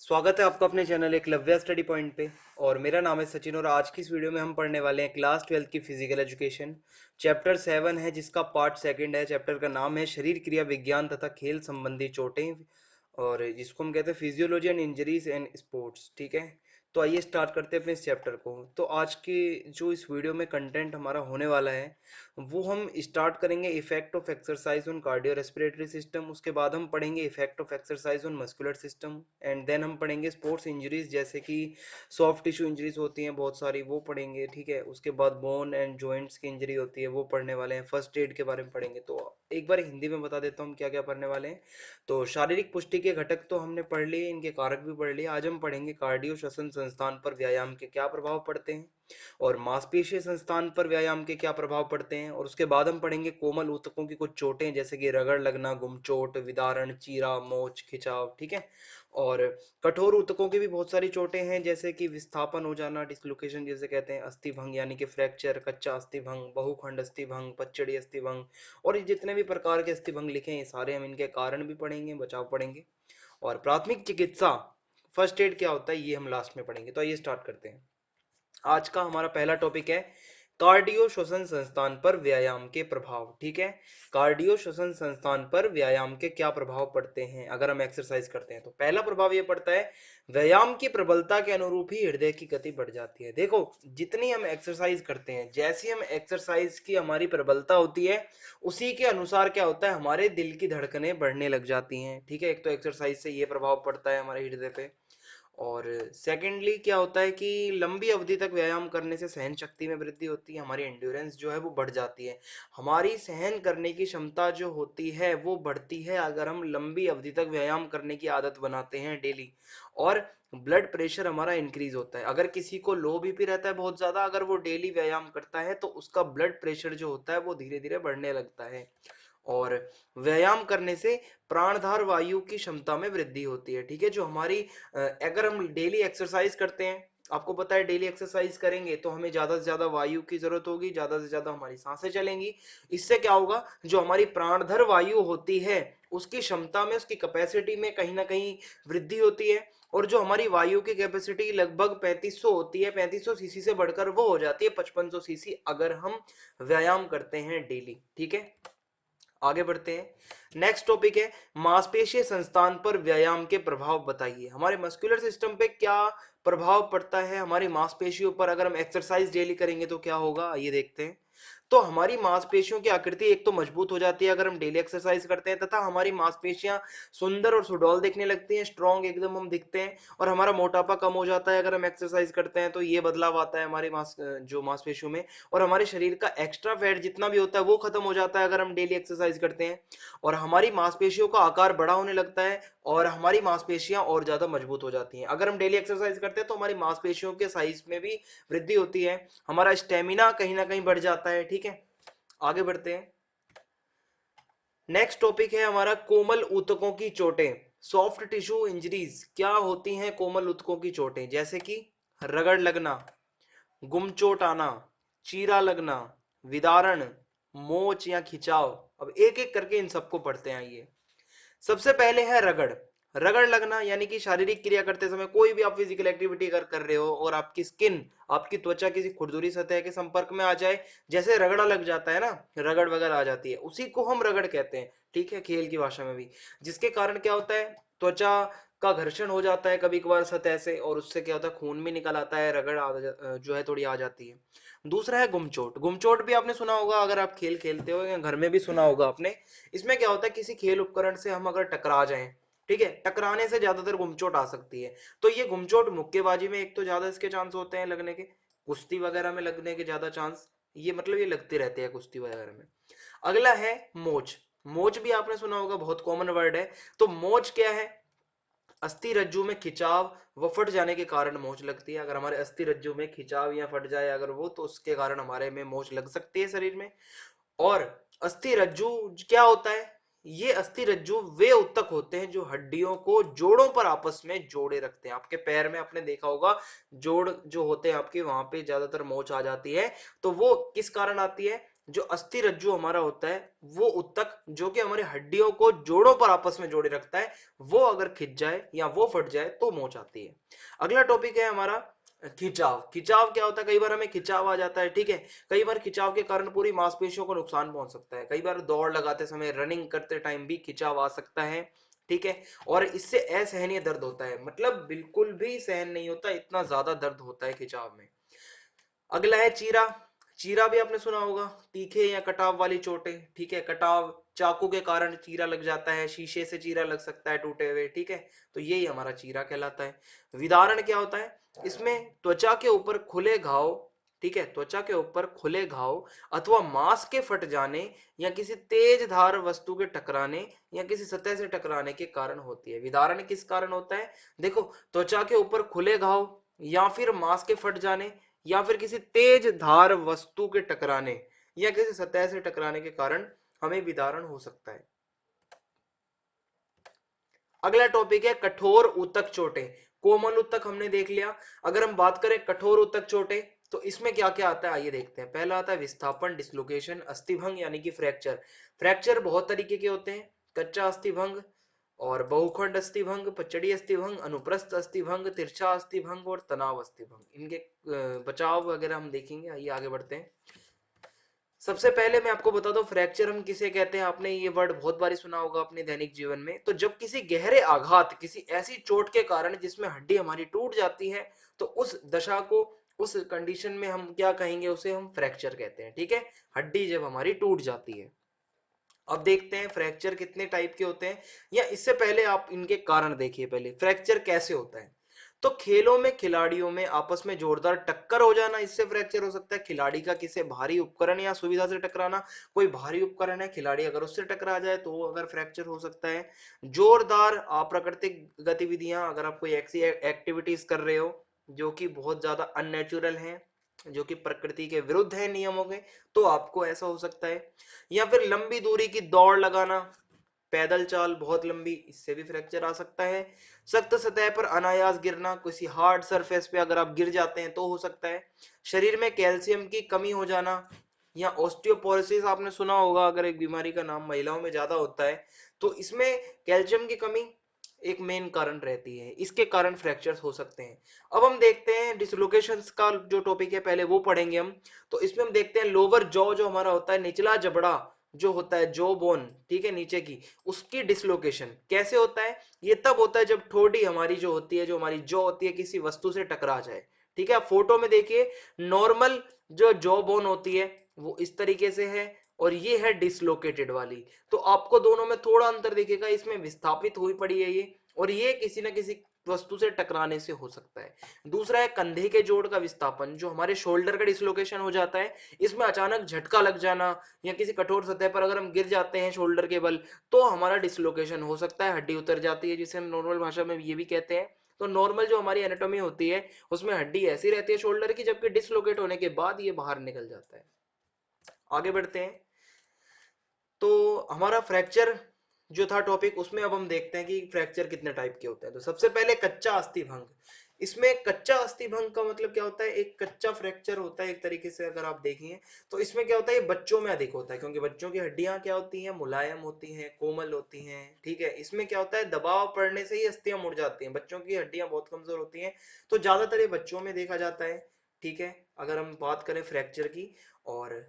स्वागत है आपका अपने चैनल एकलव्य स्टडी पॉइंट पे। और मेरा नाम है सचिन और आज की इस वीडियो में हम पढ़ने वाले हैं क्लास 12 की फिजिकल एजुकेशन। चैप्टर 7 है जिसका पार्ट सेकंड है। चैप्टर का नाम है शरीर क्रिया विज्ञान तथा खेल संबंधी चोटें, और जिसको हम कहते हैं physiology and injuries and sports. ठीक है, तो आइए स्टार्ट करते हैं अपने इस चैप्टर को। तो आज के जो इस वीडियो में कंटेंट हमारा होने वाला है वो हम स्टार्ट करेंगे effect of exercise on cardio respiratory system. उसके बाद हम पढ़ेंगे effect of exercise on muscular system and then हम पढ़ेंगे स्पोर्ट्स इंजरीज, जैसे कि सॉफ्ट टिश्यू इंजरीज होती हैं बहुत सारी, वो पढ़ेंगे। ठीक है, उसके बाद बोन एंड जॉइंट्स की इंजरी होती है वो पढ़ने वाले हैं। फर्स्ट एड के बारे में पढ़ेंगे। तो एक बार हिंदी में बता देता हूँ क्या क्या पढ़ने वाले हैं। तो शारीरिक पुष्टि के घटक तो हमने पढ़ लिए, इनके कारक भी पढ़ लिए। आज हम पढ़ेंगे कार्डियो श्वसन संस्थान पर व्यायाम के क्या प्रभाव पड़ते हैं और मांसपेशीय संस्थान पर व्यायाम के क्या प्रभाव पड़ते हैं। और उसके बाद हम पढ़ेंगे कोमल ऊतकों की कुछ चोटें, जैसे कि रगड़ लगना, गुमचोट, विदारण, चीरा, मोच, खिंचाव। ठीक है, और कठोर ऊतकों की भी बहुत सारी चोटें हैं, जैसे कि विस्थापन हो जाना, डिसलोकेशन जिसे कहते हैं, अस्थि भंग यानी कि फ्रैक्चर, कच्चा अस्थि भंग, बहुखंड अस्थि भंग, पच्चड़ी अस्थि भंग, और ये जितने भी प्रकार के अस्थि भंग लिखे हैं ये सारे हम इनके कारण भी पढ़ेंगे, बचाव पढ़ेंगे। और प्राथमिक चिकित्सा, फर्स्ट एड क्या होता है, ये हम लास्ट में पढ़ेंगे। तो आइए स्टार्ट करते हैं। आज का हमारा पहला टॉपिक है कार्डियो श्वसन संस्थान पर व्यायाम के प्रभाव। ठीक है, कार्डियो श्वसन संस्थान पर व्यायाम के क्या प्रभाव पड़ते हैं अगर हम एक्सरसाइज करते हैं। तो पहला प्रभाव ये पड़ता है, व्यायाम की प्रबलता के अनुरूप ही हृदय की गति बढ़ जाती है। देखो, जितनी हम एक्सरसाइज करते हैं, जैसी हम एक्सरसाइज की हमारी प्रबलता होती है, उसी के अनुसार क्या होता है, हमारे दिल की धड़कनें बढ़ने लग जाती हैं। ठीक है, एक तो एक्सरसाइज से ये प्रभाव पड़ता है हमारे हृदय पे। और सेकेंडली क्या होता है कि लंबी अवधि तक व्यायाम करने से सहन शक्ति में वृद्धि होती है, हमारी एंड्योरेंस जो है वो बढ़ जाती है। हमारी सहन करने की क्षमता जो होती है वो बढ़ती है अगर हम लंबी अवधि तक व्यायाम करने की आदत बनाते हैं डेली। और ब्लड प्रेशर हमारा इंक्रीज होता है। अगर किसी को लो बीपी रहता है बहुत ज्यादा, अगर वो डेली व्यायाम करता है तो उसका ब्लड प्रेशर जो होता है वो धीरे धीरे बढ़ने लगता है। और व्यायाम करने से प्राणधार वायु की क्षमता में वृद्धि होती है। ठीक है, जो हमारी अगर हम डेली एक्सरसाइज करते हैं, आपको पता है डेली एक्सरसाइज करेंगे तो हमें ज्यादा से ज्यादा वायु की जरूरत होगी, ज्यादा से ज्यादा हमारी सांसें चलेंगी। इससे क्या होगा, जो हमारी प्राणधर वायु होती है उसकी क्षमता में, उसकी कैपेसिटी में कहीं ना कहीं वृद्धि होती है। और जो हमारी वायु की कैपेसिटी लगभग 3500 होती है, 3500 सीसी से बढ़कर वो हो जाती है 5500 सीसी अगर हम व्यायाम करते हैं डेली। ठीक है, आगे बढ़ते हैं। नेक्स्ट टॉपिक है मांसपेशीय संस्थान पर व्यायाम के प्रभाव बताइए। हमारे मस्कुलर सिस्टम पे क्या प्रभाव पड़ता है हमारी मांसपेशियों पर अगर हम एक्सरसाइज डेली करेंगे तो क्या होगा, ये देखते हैं। तो हमारी मांसपेशियों की आकृति एक तो मजबूत हो जाती है अगर हम डेली एक्सरसाइज करते हैं, तथा हमारी मांसपेशियां सुंदर और सुडौल दिखने लगती हैं, स्ट्रॉन्ग एकदम हम दिखते हैं। और हमारा मोटापा कम हो जाता है अगर हम एक्सरसाइज करते हैं, तो ये बदलाव आता है हमारी जो मांसपेशियों में। और हमारे शरीर का एक्स्ट्रा फैट जितना भी होता है वो खत्म हो जाता है अगर हम डेली एक्सरसाइज करते हैं। और हमारी मांसपेशियों का आकार बड़ा होने लगता है और हमारी मांसपेशियां और ज्यादा मजबूत हो जाती हैं। अगर हम डेली एक्सरसाइज करते हैं तो हमारी मांसपेशियों के साइज में भी वृद्धि होती है, हमारा स्टेमिना कहीं ना कहीं बढ़ जाता है। ठीक है, आगे बढ़ते हैं। नेक्स्ट टॉपिक है हमारा कोमल ऊतकों की चोटें, सॉफ्ट टिश्यू इंजरीज। क्या होती हैं कोमल ऊतकों की चोटें, जैसे कि रगड़ लगना, गुमचोट आना, चीरा लगना, विदारण, मोच या खिंचाव। अब एक एक करके इन सबको पढ़ते हैं। आइए, सबसे पहले है रगड़। रगड़ लगना यानी कि शारीरिक क्रिया करते समय कोई भी आप फिजिकल एक्टिविटी अगर कर रहे हो और आपकी स्किन, आपकी त्वचा किसी खुरदुरी सतह के संपर्क में आ जाए, जैसे रगड़ा लग जाता है ना, रगड़ वगैरह आ जाती है, उसी को हम रगड़ कहते हैं। ठीक है, खेल की भाषा में भी। जिसके कारण क्या होता है, त्वचा का घर्षण हो जाता है कभी कभार सतह से, और उससे क्या होता है, खून भी निकल आता है, जो है थोड़ी आ जाती है। दूसरा है गुमचोट। गुमचोट भी आपने सुना होगा अगर आप खेल खेलते हो, या घर में भी सुना होगा आपने। इसमें क्या होता है, किसी खेल उपकरण से हम अगर टकरा जाएं, ठीक है, टकराने से ज्यादातर गुमचोट आ सकती है। तो ये गुमचोट मुक्केबाजी में एक तो ज्यादा इसके चांस होते हैं लगने के, कुश्ती वगैरह में लगने के ज्यादा चांस, ये मतलब ये लगते रहते हैं कुश्ती वगैरह में। अगला है मोच। मोच भी आपने सुना होगा, बहुत कॉमन वर्ड है। तो मोच क्या है, अस्थि रज्जु में खिंचाव व फट जाने के कारण मोच लगती है। अगर हमारे अस्थि रज्जु में खिंचाव या फट जाए अगर वो, तो उसके कारण हमारे में मोच लग सकती है शरीर में। और अस्थि रज्जु क्या होता है, ये अस्थि रज्जु वे उत्तक होते हैं जो हड्डियों को जोड़ों पर आपस में जोड़े रखते हैं। आपके पैर में आपने देखा होगा, जोड़ जो होते हैं आपके, वहां पे ज्यादातर मोच आ जाती है। तो वो किस कारण आती है, जो अस्थि रज्जु हमारा होता है वो उत्तक जो कि हमारे हड्डियों को जोड़ों पर आपस में जोड़े रखता है, वो अगर खिंच जाए या वो फट जाए तो मोच आती है। अगला टॉपिक है हमारा खिंचाव। खिंचाव क्या होता है, कई बार हमें खिंचाव आ जाता है, ठीक है। कई बार खिंचाव के कारण पूरी मांसपेशियों को नुकसान पहुंच सकता है। कई बार दौड़ लगाते समय, रनिंग करते टाइम भी खिंचाव आ सकता है, ठीक है। और इससे असहनीय दर्द होता है, मतलब बिल्कुल भी सहन नहीं होता, इतना ज्यादा दर्द होता है खिंचाव में। अगला है चीरा। चीरा भी आपने सुना होगा, तीखे या कटाव वाली चोटें, ठीक है। कटाव, चाकू के कारण चीरा लग जाता है, शीशे से चीरा लग सकता है टूटे हुए, ठीक है। तो यही हमारा चीरा कहलाता है। विदारण क्या होता है, इसमें त्वचा के ऊपर खुले घाव, ठीक है, त्वचा के ऊपर खुले घाव अथवा मांस के फट जाने या किसी तेज धार वस्तु के टकराने या किसी सतह से टकराने के कारण होती है। विदारण किस कारण होता है, देखो, त्वचा के ऊपर खुले घाव या फिर मांस के फट जाने या फिर किसी तेज धार वस्तु के टकराने या किसी सतह से टकराने के कारण हमें विदारण हो सकता है। अगला टॉपिक है कठोर ऊतक चोटें। कोमल ऊतक हमने देख लिया। अगर हम बात करें कठोर ऊतक चोटें, तो इसमें क्या क्या आता है आइए देखते हैं। पहला आता है विस्थापन, डिसलोकेशन, अस्थिभंग यानी कि फ्रैक्चर। फ्रैक्चर बहुत तरीके के होते हैं, कच्चा अस्थिभंग और बहुखंड अस्थिभंग, पचड़ी अस्थिभंग, अनुप्रस्थ अस्थिभंग, तिरछा अस्थिभंग और तनाव अस्थिभंग। इनके बचाव वगैरह हम देखेंगे। आइए आगे बढ़ते हैं। सबसे पहले मैं आपको बता दूं फ्रैक्चर हम किसे कहते हैं। आपने ये वर्ड बहुत बारी सुना होगा अपने दैनिक जीवन में। तो जब किसी गहरे आघात, किसी ऐसी चोट के कारण जिसमें हड्डी हमारी टूट जाती है, तो उस दशा को, उस कंडीशन में हम क्या कहेंगे, उसे हम फ्रैक्चर कहते हैं, ठीक है। हड्डी जब हमारी टूट जाती है। अब देखते हैं फ्रैक्चर कितने टाइप के होते हैं, या इससे पहले आप इनके कारण देखिए। पहले फ्रैक्चर कैसे होता है, तो खेलों में खिलाड़ियों में आपस में जोरदार टक्कर हो जाना, इससे फ्रैक्चर हो सकता है। खिलाड़ी का किसी भारी उपकरण या सुविधा से टकराना, कोई भारी उपकरण है, खिलाड़ी अगर उससे टकरा जाए तो अगर फ्रैक्चर हो सकता है। जोरदार अप्राकृतिक गतिविधियां, अगर आप कोई ऐसी एक्टिविटीज कर रहे हो जो कि बहुत ज्यादा अननेचुरल हैं, जो कि प्रकृति के विरुद्ध है नियमों के, तो आपको ऐसा हो सकता है। या फिर लंबी दूरी की दौड़ लगाना, पैदल चाल बहुत लंबी, इससे भी फ्रैक्चर आ सकता है। सख्त सतह पर अनायास गिरना, किसी हार्ड सरफेस पे अगर आप गिर जाते हैं तो हो सकता है। शरीर में कैल्शियम की कमी हो जाना, या ऑस्टियोपोरोसिस आपने सुना होगा, अगर एक बीमारी का नाम महिलाओं में ज्यादा होता है, तो इसमें कैल्शियम की कमी एक मेन कारण रहती है, इसके कारण फ्रैक्चर्स हो सकते हैं। अब हम देखते हैं डिसलोकेशंस का जो टॉपिक है, पहले वो पढ़ेंगे हम। तो इसमें हम देखते हैं लोअर जॉ जो हमारा होता है, निचला जबड़ा जो होता है, जॉ बोन, ठीक है, नीचे की, उसकी डिसलोकेशन कैसे होता है। ये तब होता है जब ठोड़ी हमारी जो होती है, जो हमारी जॉ होती है, किसी वस्तु से टकरा जाए, ठीक है। आप फोटो में देखिए, नॉर्मल जो जॉ बोन होती है वो इस तरीके से है, और ये है डिसलोकेटेड वाली। तो आपको दोनों में थोड़ा अंतर दिखेगा, इसमें विस्थापित हुई पड़ी है ये, और ये किसी ना किसी वस्तु से टकराने से हो सकता है। दूसरा है कंधे के जोड़ का विस्थापन, जो हमारे शोल्डर का डिसलोकेशन हो जाता है। इसमें अचानक झटका लग जाना या किसी कठोर सतह पर अगर हम गिर जाते हैं शोल्डर के बल, तो हमारा डिसलोकेशन हो सकता है, हड्डी उतर जाती है, जिसे हम नॉर्मल भाषा में ये भी कहते हैं। तो नॉर्मल जो हमारी एनाटॉमी होती है उसमें हड्डी ऐसी रहती है शोल्डर की, जबकि डिसलोकेट होने के बाद ये बाहर निकल जाता है। आगे बढ़ते हैं। तो हमारा फ्रैक्चर जो था टॉपिक, उसमें अब हम देखते हैं कि फ्रैक्चर कितने टाइप के होते हैं। तो सबसे पहले कच्चा अस्थिभंग। इसमें कच्चा अस्थिभंग का मतलब क्या होता है, एक कच्चा फ्रैक्चर होता है एक तरीके से, अगर आप देखें तो इसमें क्या होता है, ये बच्चों में अधिक होता है, क्योंकि बच्चों की हड्डियां क्या होती हैं, मुलायम होती हैं, कोमल होती हैं, ठीक है। इसमें क्या होता है, दबाव पड़ने से ही अस्थियां मुड़ जाती हैं, बच्चों की हड्डियां बहुत कमजोर होती हैं, तो ज्यादातर ये बच्चों में देखा जाता है, ठीक है, अगर हम बात करें फ्रैक्चर की। और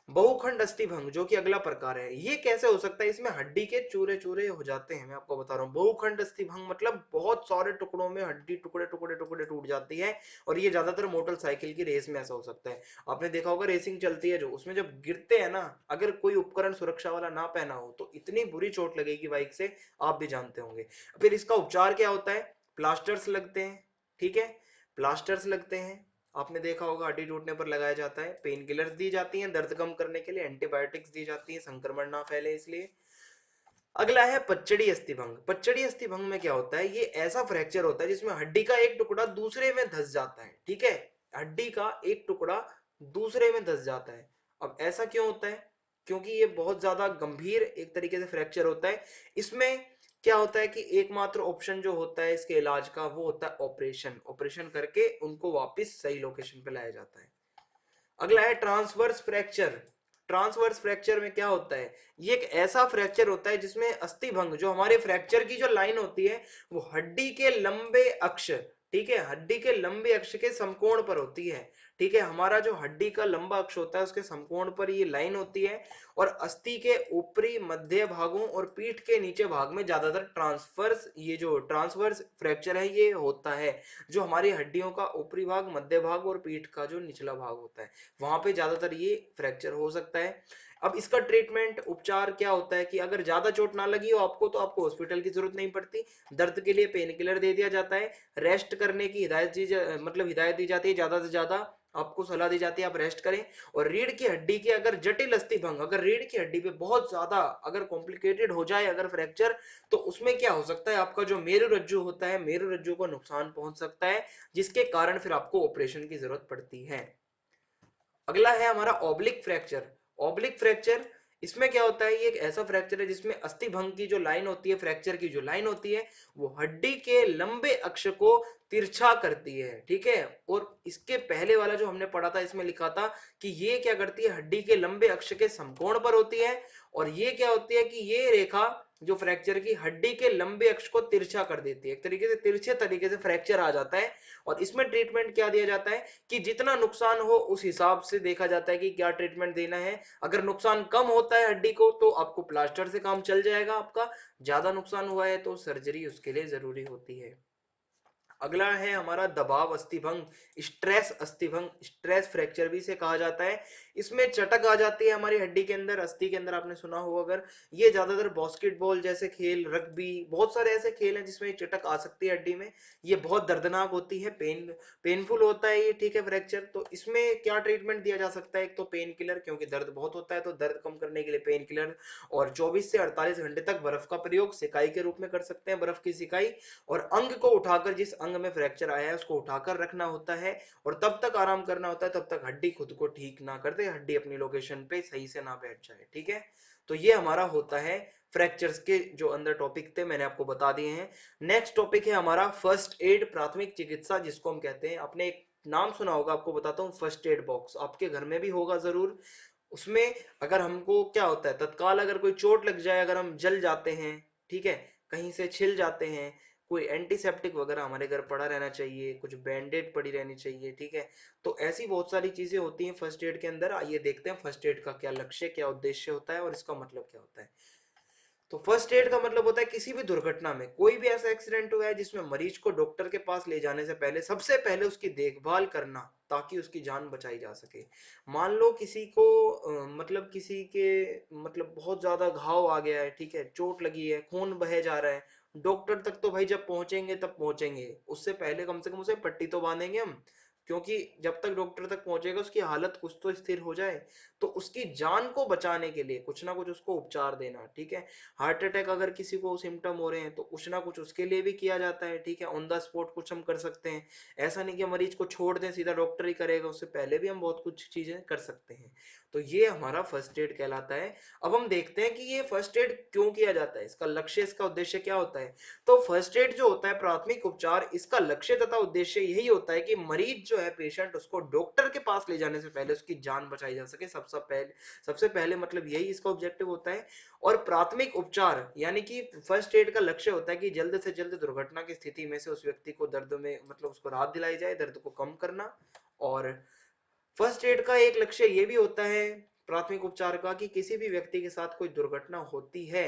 बहुखंड अस्थिभंग जो कि अगला प्रकार है, ये कैसे हो सकता है, इसमें हड्डी के चूरे चूरे हो जाते हैं। मैं आपको बता रहा हूँ, बहुखंड अस्थिभंग मतलब बहुत सारे टुकड़ों में हड्डी टुकड़े टुकड़े टुकड़े टूट जाती है, और ये ज्यादातर मोटरसाइकिल की रेस में ऐसा हो सकता है। आपने देखा होगा रेसिंग चलती है जो, उसमें जब गिरते हैं ना, अगर कोई उपकरण सुरक्षा वाला ना पहना हो तो इतनी बुरी चोट लगेगी बाइक से, आप भी जानते होंगे। फिर इसका उपचार क्या होता है, प्लास्टर्स लगते हैं, ठीक है, प्लास्टर्स लगते हैं। आपने देखा होगा हड्डी टूटने पर लगाया जाता है। पेन किलर्स दी जाती हैं दर्द कम करने के लिए, एंटीबायोटिक्स दी जाती है संक्रमण ना फैले इसलिए। अगला है पच्चड़ी अस्थिभंग। पच्चड़ी अस्थिभंग में क्या होता है, ये ऐसा फ्रैक्चर होता है जिसमें हड्डी का एक टुकड़ा दूसरे में धंस जाता है, ठीक है, हड्डी का एक टुकड़ा दूसरे में धंस जाता है। अब ऐसा क्यों होता है, क्योंकि ये बहुत ज्यादा गंभीर एक तरीके से फ्रैक्चर होता है। इसमें क्या होता है कि एकमात्र ऑप्शन जो होता है इसके इलाज का, वो होता है ऑपरेशन। ऑपरेशन करके उनको वापस सही लोकेशन पे लाया जाता है। अगला है ट्रांसवर्स फ्रैक्चर। ट्रांसवर्स फ्रैक्चर में क्या होता है, ये एक ऐसा फ्रैक्चर होता है जिसमें अस्थि भंग, जो हमारे फ्रैक्चर की जो लाइन होती है वो हड्डी के लंबे अक्ष, ठीक है, हड्डी के लंबे अक्ष के समकोण पर होती है। ठीक है, हमारा जो हड्डी का लंबा अक्ष होता है उसके समकोण पर ये लाइन होती है, और अस्थि के ऊपरी मध्य भागों और पीठ के नीचे भाग में ज्यादातर ट्रांसवर्स, ये जो ट्रांसवर्स फ्रैक्चर है ये होता है, जो हमारी हड्डियों का ऊपरी भाग, मध्य भाग और पीठ का जो निचला भाग होता है वहां पे ज्यादातर ये फ्रैक्चर हो सकता है। अब इसका ट्रीटमेंट उपचार क्या होता है कि अगर ज्यादा चोट ना लगी हो आपको तो आपको हॉस्पिटल की जरूरत नहीं पड़ती, दर्द के लिए पेन किलर दे दिया जाता है, रेस्ट करने की हिदायत मतलब हिदायत दी जाती है, ज्यादा से ज्यादा आपको सलाह दी जाती है आप रेस्ट करें। और रीढ़ की हड्डी की अगर जटिल अस्थि भंग, अगर रीढ़ की हड्डी पे बहुत ज्यादा अगर कॉम्प्लिकेटेड हो जाए अगर फ्रैक्चर, तो उसमें क्या हो सकता है, आपका जो मेरुरज्जु होता है मेरुरज्जु को नुकसान पहुंच सकता है, जिसके कारण फिर आपको ऑपरेशन की जरूरत पड़ती है। अगला है हमारा ऑब्लिक फ्रैक्चर। ऑब्लिक फ्रैक्चर, इसमें क्या होता है, ये एक ऐसा फ्रैक्चर है जिसमें अस्थि भंग की जो लाइन होती है, फ्रैक्चर की जो लाइन होती है वो हड्डी के लंबे अक्ष को तिरछा करती है। ठीक है, और इसके पहले वाला जो हमने पढ़ा था इसमें लिखा था कि ये क्या करती है, हड्डी के लंबे अक्ष के समकोण पर होती है, और ये क्या होती है कि ये रेखा जो फ्रैक्चर की हड्डी के लंबे अक्ष को तिरछा कर देती है, एक तरीके से तिरछे तरीके से फ्रैक्चर आ जाता है। और इसमें ट्रीटमेंट क्या दिया जाता है कि जितना नुकसान हो उस हिसाब से देखा जाता है कि क्या ट्रीटमेंट देना है। अगर नुकसान कम होता है हड्डी को तो आपको प्लास्टर से काम चल जाएगा आपका, ज्यादा नुकसान हुआ है तो सर्जरी उसके लिए जरूरी होती है। अगला है हमारा दबाव अस्थिभंग, स्ट्रेस अस्थिभंग, स्ट्रेस फ्रैक्चर भी इसे कहा जाता है। इसमें चटक आ जाती है हमारी हड्डी के अंदर, अस्थि के अंदर, आपने सुना हो अगर, ये ज्यादातर बास्केटबॉल जैसे खेल, रग्बी, बहुत सारे ऐसे खेल हैं जिसमें चटक आ सकती है हड्डी में, ये बहुत दर्दनाक होती है, पेनफुल होता है ये। ठीक है, फ्रैक्चर, तो इसमें क्या ट्रीटमेंट दिया जा सकता है, एक तो पेन किलर, क्योंकि दर्द बहुत होता है तो दर्द कम करने के लिए पेन किलर, और 24 से 48 घंटे तक बर्फ का प्रयोग सिकाई के रूप में कर सकते हैं, बर्फ की सिकाई, और अंग को उठाकर, जिस अंग में फ्रैक्चर आया है उसको उठाकर रखना होता है, और तब तक आराम करना होता है तब तक हड्डी खुद को ठीक ना कर दे, हड्डी अपनी लोकेशन पे सही से ना बैठ जाए। ठीक है, तो ये हमारा होता है फ्रैक्चर्स के जो अंदर टॉपिक थे मैंने आपको बता दिए हैं। नेक्स्ट टॉपिक है हमारा फर्स्ट एड, प्राथमिक चिकित्सा, जिसको हम कहते हैं, आपने एक नाम सुना होगा, आपको बताता हूँ, फर्स्ट एड बॉक्स आपके घर में भी होगा जरूर। उसमें अगर हमको क्या होता है, तत्काल अगर कोई चोट लग जाए, अगर हम जल जाते हैं, ठीक है, कहीं से छिल जाते हैं, कोई एंटीसेप्टिक वगैरह हमारे घर पड़ा रहना चाहिए, कुछ बैंडेड पड़ी रहनी चाहिए। ठीक है, तो ऐसी बहुत सारी चीजें होती हैं फर्स्ट एड के अंदर। आइए देखते हैं फर्स्ट एड का क्या लक्ष्य, क्या उद्देश्य होता है और इसका मतलब क्या होता है। तो फर्स्ट एड का मतलब होता है किसी भी दुर्घटना में, कोई भी ऐसा एक्सीडेंट हुआ है जिसमें मरीज को डॉक्टर के पास ले जाने से पहले सबसे पहले उसकी देखभाल करना, ताकि उसकी जान बचाई जा सके। मान लो किसी को मतलब किसी के मतलब बहुत ज्यादा घाव आ गया है, ठीक है, चोट लगी है, खून बहे जा रहा है, डॉक्टर तक तो भाई जब पहुंचेंगे तब पहुंचेंगे, उससे पहले कम से कम उसे पट्टी तो बांधेंगे हम, क्योंकि जब तक डॉक्टर तक पहुंचेगा उसकी हालत कुछ तो स्थिर हो जाए, तो उसकी जान को बचाने के लिए कुछ ना कुछ उसको उपचार देना। ठीक है, हार्ट अटैक अगर किसी को सिम्टम हो रहे हैं तो कुछ ना कुछ उसके लिए भी किया जाता है। ठीक है, ऑन द स्पॉट कुछ हम कर सकते हैं, ऐसा नहीं कि मरीज को छोड़ दें सीधा डॉक्टर ही करेगा, उससे पहले भी हम बहुत कुछ चीजें कर सकते हैं। तो ये हमारा फर्स्ट एड कहलाता है। अब हम देखते हैं कि ये फर्स्ट एड क्यों किया जाता है, इसका लक्ष्य, इसका उद्देश्य क्या होता है। तो फर्स्ट एड जो होता है, प्राथमिक उपचार, इसका लक्ष्य तथा उद्देश्य यही होता है कि मरीज जो है, पेशेंट, उसको डॉक्टर के पास ले जाने से पहले उसकी जान बचाई जा सके, सबसे पहले मतलब यही इसका ऑब्जेक्टिव होता है। और प्राथमिक उपचार यानी कि फर्स्ट एड का लक्ष्य होता है कि जल्द से जल्द दुर्घटना की स्थिति में से उस व्यक्ति को दर्द में मतलब उसको राहत दिलाई जाए, दर्द को कम करना। और फर्स्ट एड का एक लक्ष्य ये भी होता है प्राथमिक उपचार का, कि किसी भी व्यक्ति के साथ कोई दुर्घटना होती है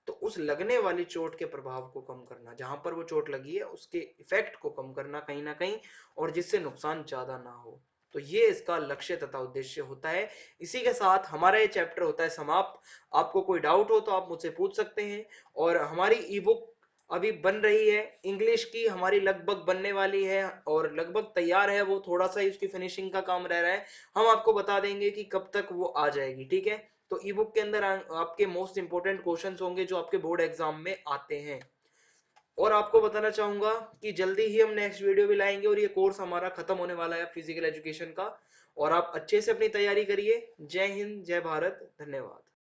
तो उस लगने वाली चोट के प्रभाव को कम करना, जहां पर वो चोट लगी है उसके इफेक्ट को कम करना कहीं ना कहीं, और जिससे नुकसान ज्यादा ना हो। तो ये इसका लक्ष्य तथा उद्देश्य होता है। इसी के साथ हमारा ये चैप्टर होता है समाप्त। आपको कोई डाउट हो तो आप मुझसे पूछ सकते हैं। और हमारी ई बुक अभी बन रही है, इंग्लिश की हमारी लगभग बनने वाली है और लगभग तैयार है, वो थोड़ा सा ही उसकी फिनिशिंग का काम रह रहा है, हम आपको बता देंगे कि कब तक वो आ जाएगी। ठीक है, तो ई बुक के अंदर आपके मोस्ट इंपोर्टेंट क्वेश्चंस होंगे जो आपके बोर्ड एग्जाम में आते हैं। और आपको बताना चाहूंगा कि जल्दी ही हम नेक्स्ट वीडियो भी लाएंगे, और ये कोर्स हमारा खत्म होने वाला है फिजिकल एजुकेशन का, और आप अच्छे से अपनी तैयारी करिए। जय हिंद, जय भारत, धन्यवाद।